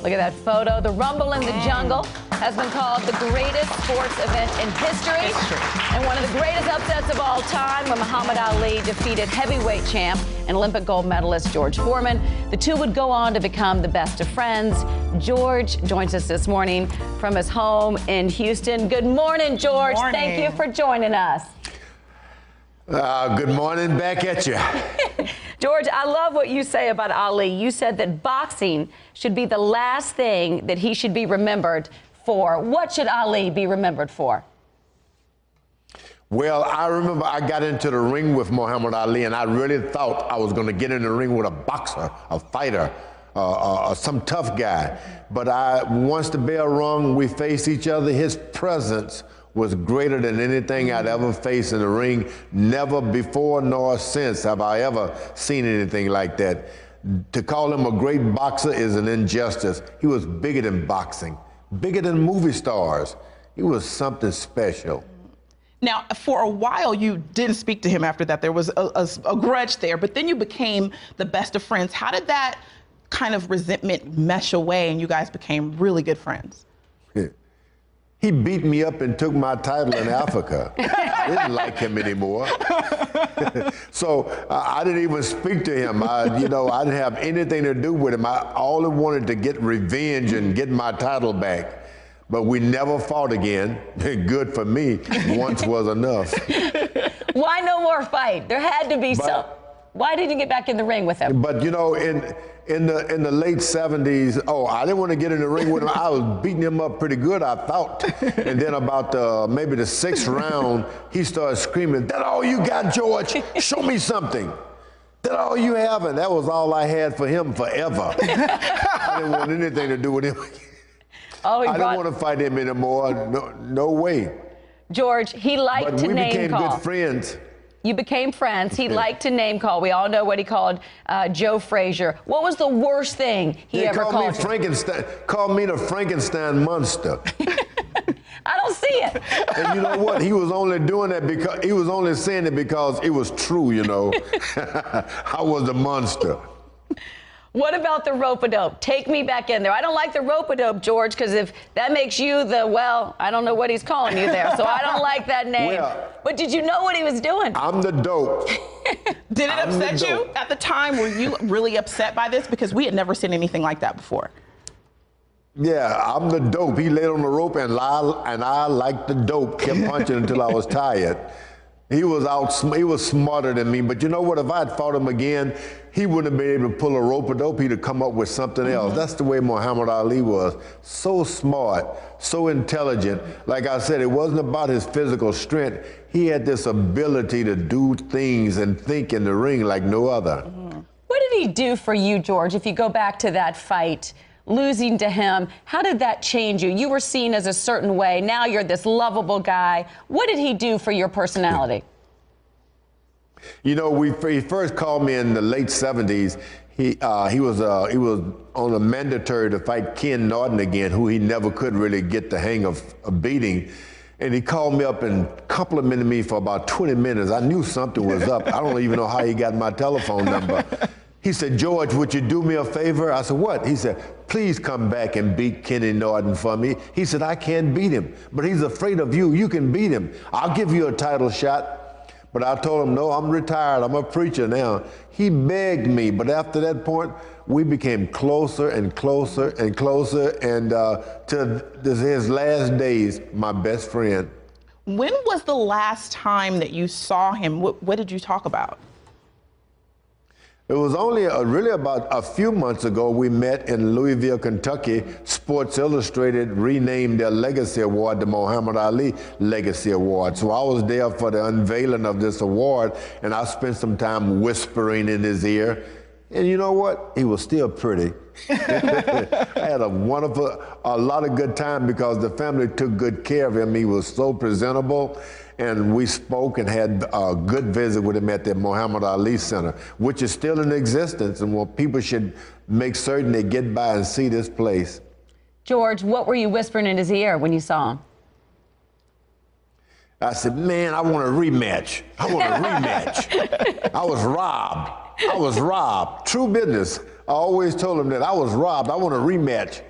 Look at that photo. The Rumble in the Jungle has been called the greatest sports event in history. And one of the greatest upsets of all time when Muhammad Ali defeated heavyweight champ and Olympic gold medalist George Foreman. The two would go on to become the best of friends. George joins us this morning from his home in Houston. Good morning, George. Morning. Thank you for joining us. Good morning, back at you. George, I love what you say about Ali. You said that boxing should be the last thing that he should be remembered for. What should Ali be remembered for? Well, I remember I got into the ring with Muhammad Ali, and I really thought I was going to get in the ring with a boxer, a fighter, some tough guy. But once the bell rung, we faced each other. His presence was greater than anything I'd ever faced in the ring. Never before nor since have I ever seen anything like that. To call him a great boxer is an injustice. He was bigger than boxing, bigger than movie stars. He was something special. Now, for a while, you didn't speak to him after that. There was a grudge there, but then you became the best of friends. How did that kind of resentment mesh away and you guys became really good friends? He beat me up and took my title in Africa. I didn't like him anymore. So I didn't even speak to him. I didn't have anything to do with him. I only wanted to get revenge and get my title back. But we never fought again. Good for me. Once was enough. Why no more fight? There had to be some. Why didn't you get back in the ring with him? But in the late 70s, I didn't want to get in the ring with him. I was beating him up pretty good, I thought. And then about maybe the 6th round, he started screaming, "That all you got, George? Show me something. That all you have?" And that was all I had for him forever. I didn't want anything to do with him. I didn't want to fight him anymore. No way. George, he liked to name call. But we became good friends. You became friends. He liked to name call. We all know what he called Joe Frazier. What was the worst thing he ever called you? Frankenstein. Called me the Frankenstein monster. I don't see it. And you know what? He was only doing that because he was only saying it because it was true. I was a monster. What about the rope-a-dope? Take me back in there. I don't like the rope-a-dope, George, because if that makes you I don't know what he's calling you there, so I don't like that name. But did you know what he was doing? I'm the dope. Did it upset you at the time? Were you really upset by this? Because we had never seen anything like that before. Yeah, I'm the dope. He laid on the rope and I like the dope, kept punching until I was tired. He was smarter than me, but you know what? If I had fought him again, he wouldn't have been able to pull a rope-a-dope. He'd have come up with something else. That's the way Muhammad Ali was. So smart, so intelligent. Like I said, it wasn't about his physical strength. He had this ability to do things and think in the ring like no other. What did he do for you, George, if you go back to that fight? Losing to him, how did that change you? You were seen as a certain way. Now you're this lovable guy. What did he do for your personality? He first called me in the late 70s. He was on a mandatory to fight Ken Norton again, who he never could really get the hang of beating. And he called me up and complimented me for about 20 minutes. I knew something was up. I don't even know how he got my telephone number. He said, "George, would you do me a favor?" I said, "What?" He said, "Please come back and beat Kenny Norton for me." He said, "I can't beat him, but he's afraid of you. You can beat him. I'll give you a title shot." But I told him, "No, I'm retired. I'm a preacher now." He begged me, but after that point, we became closer and closer and closer, and to his last days, my best friend. When was the last time that you saw him? What did you talk about? It was only really about a few months ago we met in Louisville, Kentucky. Sports Illustrated renamed their Legacy Award the Muhammad Ali Legacy Award. So I was there for the unveiling of this award, and I spent some time whispering in his ear. And you know what? He was still pretty. I had a lot of good time because the family took good care of him. He was so presentable. And we spoke and had a good visit with him at the Muhammad Ali Center, which is still in existence, and people should make certain they get by and see this place. George, what were you whispering in his ear when you saw him? I said, "Man, I want a rematch. I want a rematch. I was robbed. I was robbed. True business. I always told him that I was robbed. I want a rematch.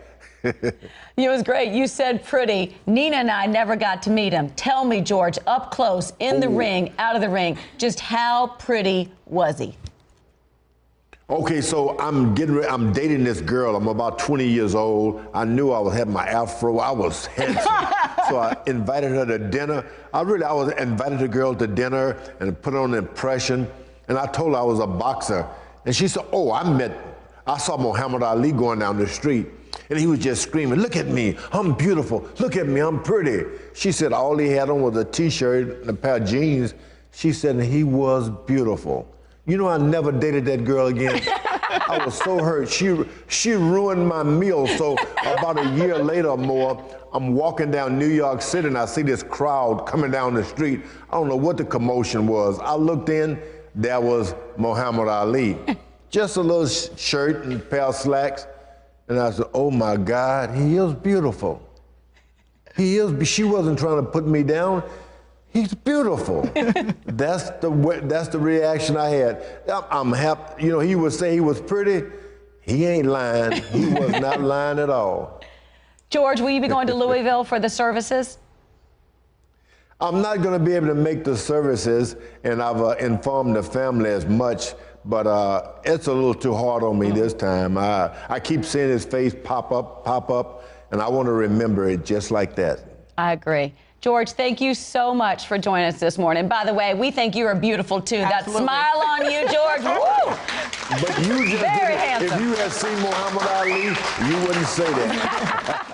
It was great. You said pretty. Nina and I never got to meet him. Tell me, George, up close, in the ring, out of the ring, just how pretty was he? Okay, so I'm dating this girl. I'm about 20 years old. I knew I was having my afro. I was handsome. So I invited her to dinner. I was invited the girl to dinner and put on an impression. And I told her I was a boxer. And she said, oh, I saw Muhammad Ali going down the street. And he was just screaming, look at me, I'm beautiful. Look at me, I'm pretty. She said all he had on was a t-shirt and a pair of jeans. She said he was beautiful. You know, I never dated that girl again. I was so hurt. She ruined my meal. So about a year later or more, I'm walking down New York City and I see this crowd coming down the street. I don't know what the commotion was. I looked in, there was Muhammad Ali. Just a little shirt and a pair of slacks. And I said, oh my God, he is beautiful. He is, she wasn't trying to put me down. He's beautiful. That's the reaction I had. I'm happy. You know, he would say he was pretty. He ain't lying. He was not lying at all. George, will you be going to Louisville for the services? I'm not going to be able to make the services, and I've informed the family as much, but it's a little too hard on me this time. I keep seeing his face pop up, and I want to remember it just like that. I agree. George, thank you so much for joining us this morning. By the way, we think you are beautiful, too. Absolutely. That smile on you, George, woo! But you just Very did it. handsome. If you had seen Muhammad Ali, you wouldn't say that.